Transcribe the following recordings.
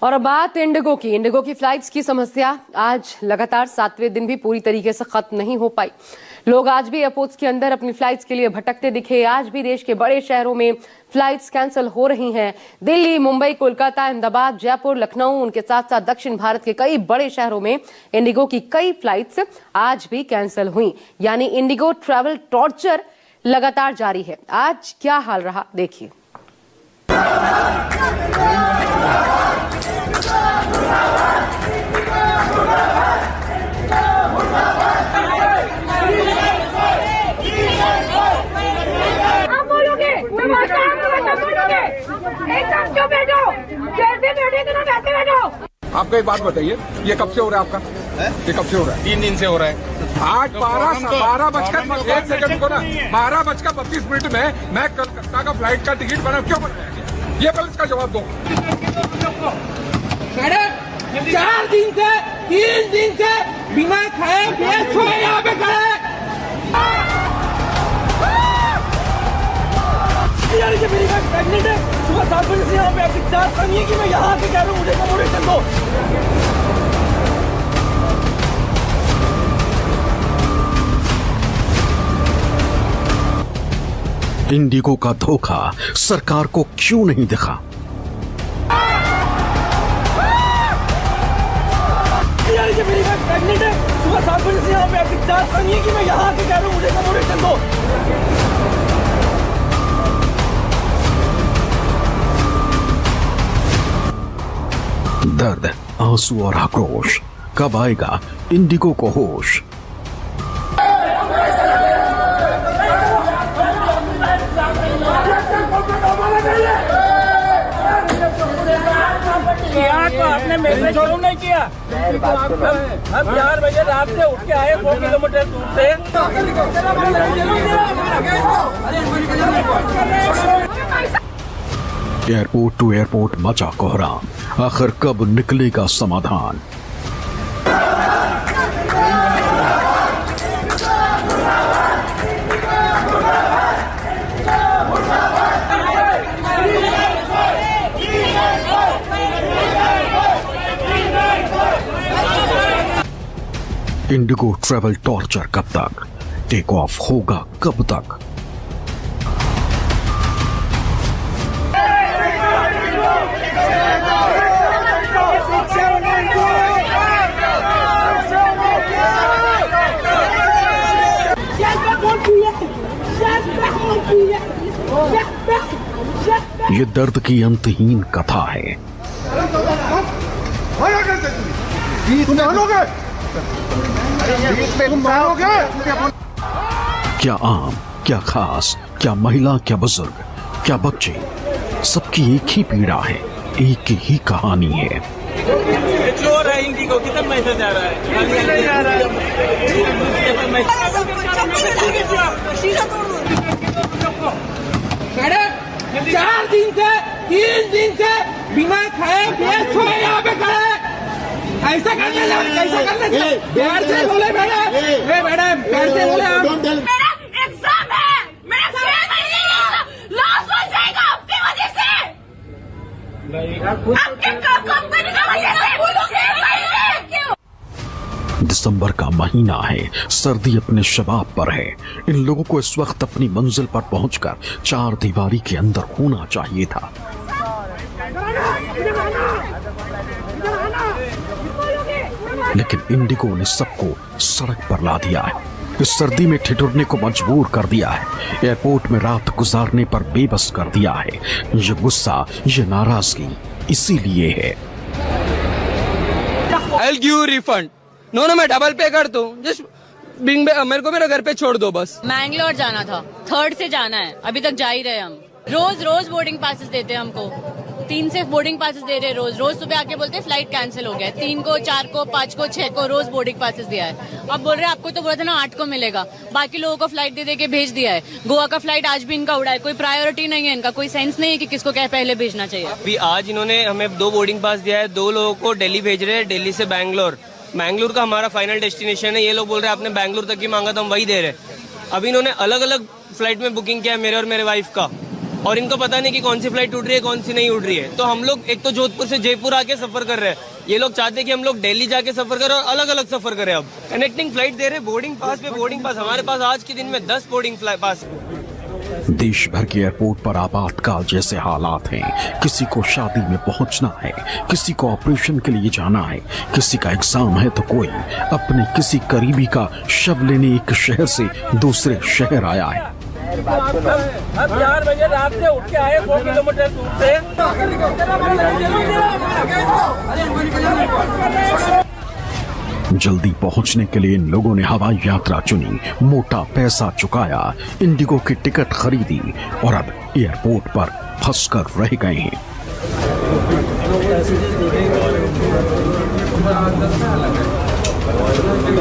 और अब बात इंडिगो की फ्लाइट्स की समस्या आज लगातार 7वें दिन भी पूरी तरीके से खत्म नहीं हो पाई। लोग आज भी एयरपोर्ट्स के अंदर अपनी फ्लाइट्स के लिए भटकते दिखे। आज भी देश के बड़े शहरों में फ्लाइट्स कैंसिल हो रही हैं। दिल्ली, मुंबई, कोलकाता, अहमदाबाद, जयपुर, लखनऊ, उनके साथ साथ दक्षिण भारत के कई बड़े शहरों में इंडिगो की कई फ्लाइट्स आज भी कैंसिल हुई। यानी इंडिगो ट्रैवल टॉर्चर लगातार जारी है। आज क्या हाल रहा देखिए। आपको एक बात बताइए, ये कब से हो रहा है आपका? ये कब से हो रहा है? 3 दिन से हो रहा है। 12 बजकर 1 सेकंड को ना 12 बजकर 32 मिनट में मैं कलकत्ता का फ्लाइट का टिकट बना क्यों बनाया? ये कल इसका जवाब दो। मैडम 4 दिन से 3 दिन से बिना खाए पिए सोए यहाँ पे खड़े। मेरी बात प्रेगनेंट है। सुबह 7 बजे से यहाँ पे आपकी चार्ज करनी है कि मैं यहाँ आके कह रहा हूँ मुझे कमोडेशन दो। इंडिगो का धोखा सरकार को क्यों नहीं दिखा? मेरी बात प्रेगनेंट है। सुबह 7 बजे से यहाँ पे आपकी चार्ज करनी है कि मैं यहाँ आके कह रहा हूँ मुझे कमोडेशन दो। दर्द, आंसू और आक्रोश, कब आएगा इंडिगो को होश? तो आपने मैसेज क्यों नहीं किया? हम 4 बजे रात से उठ के आए 100 किलोमीटर दूर से। एयरपोर्ट टू एयरपोर्ट मचा कोहराम, आखिर कब निकलेगा समाधान? इंडिगो ट्रैवल टॉर्चर कब तक? टेक ऑफ होगा कब तक? ये दर्द की अंतहीन कथा है। क्या आम, क्या खास, क्या महिला, क्या बुजुर्ग, क्या बच्चे, सबकी एक ही पीड़ा है, एक ही कहानी है। इंडिगो कितना मैसेज आ रहा है? 4 दिन से 3 दिन से बिना खाए पिए सोए यहाँ पे खड़े। ऐसा करने कैसा करने प्यार से बोले मैडम प्यार से बोले। मेरा एग्जाम है, मेरा 6 महीने का लॉस हो जाएगा आपकी वजह से, आपके कंपनी की वजह से। 6 महीने क्यों? दिसंबर का महीना है, सर्दी अपने शबाब पर है। इन लोगों को इस वक्त अपनी मंजिल पर पहुंचकर 4 दीवारी के अंदर होना चाहिए था। लेकिन इंडिगो ने सबको सड़क पर ला दिया है। इस सर्दी में ठिठुरने को मजबूर कर दिया है। एयरपोर्ट में रात गुजारने पर बेबस कर दिया है। ये गुस्सा, ये नाराजगी इसीलिए है। I'll give you refund. No मैं डबल पे कर दूं। जस्ट मेरे को मेरे घर पे छोड़ दो बस। मैंगलोर जाना था, 3rd से जाना है, अभी तक जा ही रहे हम। रोज बोर्डिंग पासेस देते हैं हमको, 3 से बोर्डिंग पासेस दे रहे। रोज सुबह आके बोलते हैं फ्लाइट कैंसिल हो गया। 3 को, 4 को, 5 को, 6 को रोज बोर्डिंग पासेस दिया है। अब बोल रहे हैं आपको तो बोला था ना 8 को मिलेगा। बाकी लोगों को फ्लाइट दे के भेज दिया है। गोवा का फ्लाइट आज भी इनका उड़ा है। कोई प्रायोरिटी नहीं है इनका, कोई सेंस नहीं है कि किसको क्या पहले भेजना चाहिए। अभी आज इन्होंने हमें 2 बोर्डिंग पास दिया है। 2 लोगों को दिल्ली भेज रहे हैं, दिल्ली से बैंगलोर का हमारा फाइनल डेस्टिनेशन है। ये लोग बोल रहे हैं आपने बैंगलोर तक ही मांगा तो हम वही दे रहे। अभी इन्होंने अलग अलग फ्लाइट में बुकिंग किया है मेरे और मेरे वाइफ का। और इनको पता नहीं कि कौन सी फ्लाइट उड़ रही है कौन सी नहीं उड़ रही है। तो हम लोग एक तो जोधपुर से जयपुर आके सफर कर रहे हैं, ये लोग चाहते हैं कि हम लोग दिल्ली जाके सफर करें और अलग अलग सफर करें। अब कनेक्टिंग फ्लाइट दे रहे, बोर्डिंग पास पे बोर्डिंग पास। हमारे पास आज के दिन में 10 बोर्डिंग पास। देश भर के एयरपोर्ट पर आपातकाल जैसे हालात हैं। किसी को शादी में पहुंचना है, किसी को ऑपरेशन के लिए जाना है, किसी का एग्जाम है, तो कोई अपने किसी करीबी का शव लेने एक शहर से दूसरे शहर आया है। हम 4 बजे रात से उठ के आए 100 किलोमीटर दूर से। जल्दी पहुंचने के लिए इन लोगों ने हवाई यात्रा चुनी, मोटा पैसा चुकाया, इंडिगो की टिकट खरीदी और अब एयरपोर्ट पर फंसकर रह गए हैं।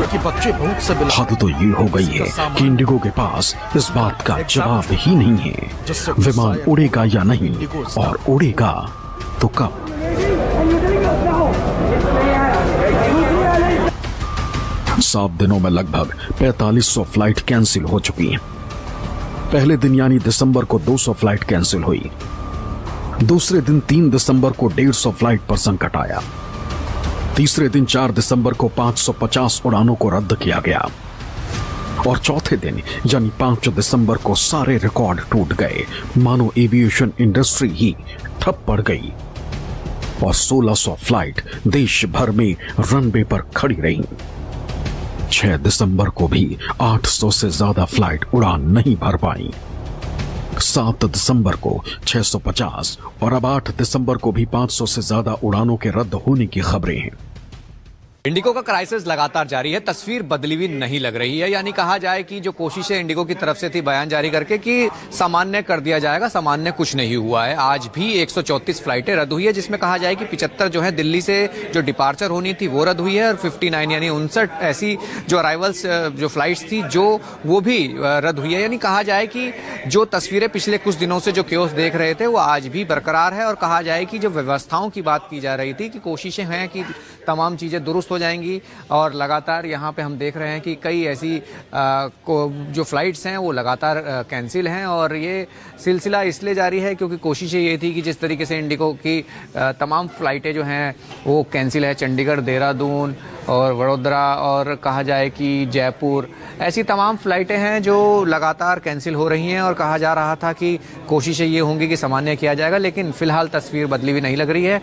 कि बच्चे बहुत से हद तो ये हो गई है कि इंडिगो के पास इस बात का जवाब ही नहीं है विमान उड़ेगा या नहीं, और उड़ेगा तो कब। 7 दिनों में लगभग 4500 फ्लाइट कैंसिल हो चुकी हैं। पहले दिन यानी दिसंबर को 200 फ्लाइट कैंसिल हुई। दूसरे दिन 3 दिसंबर को 150 फ्लाइट पर संकट आया। तीसरे दिन 4 दिसंबर को 550 उड़ानों को रद्द किया गया और चौथे दिन यानी 5 दिसंबर को सारे रिकॉर्ड टूट गए, मानो एविएशन इंडस्ट्री ही ठप पड़ गई और 1600 फ्लाइट देश भर में रनवे पर खड़ी रहीं। 6 दिसंबर को भी 800 से ज्यादा फ्लाइट उड़ान नहीं भर पाई। 7 दिसंबर को 650 और अब 8 दिसंबर को भी 500 से ज्यादा उड़ानों के रद्द होने की खबरें हैं। इंडिगो का क्राइसिस लगातार जारी है, तस्वीर बदली हुई नहीं लग रही है। यानी कहा जाए कि जो कोशिशें इंडिगो की तरफ से थी बयान जारी करके कि सामान्य कर दिया जाएगा, सामान्य कुछ नहीं हुआ है। आज भी 134 फ्लाइटें रद्द हुई है, जिसमें कहा जाए कि 75 जो है दिल्ली से जो डिपार्चर होनी थी वो रद्द हुई है और 59 यानी 59 ऐसी जो अराइवल्स जो फ्लाइट्स थी जो वो भी रद्द हुई है। यानी कहा जाए कि जो तस्वीरें पिछले कुछ दिनों से जो क्योस देख रहे थे वो आज भी बरकरार है। और कहा जाए कि जो व्यवस्थाओं की बात की जा रही थी कि कोशिशें हैं कि तमाम चीजें दुरुस्त हो जाएंगी, और लगातार यहाँ पे हम देख रहे हैं कि कई ऐसी जो फ्लाइट्स हैं वो लगातार कैंसिल हैं। और ये सिलसिला इसलिए जारी है क्योंकि कोशिशें ये थी कि जिस तरीके से इंडिगो की तमाम फ्लाइटें जो हैं वो कैंसिल है, चंडीगढ़, देहरादून और वडोदरा और कहा जाए कि जयपुर, ऐसी तमाम फ्लाइटें हैं जो लगातार कैंसिल हो रही हैं। और कहा जा रहा था कि कोशिशें ये होंगी कि सामान्य किया जाएगा, लेकिन फिलहाल तस्वीर बदली हुई नहीं लग रही है।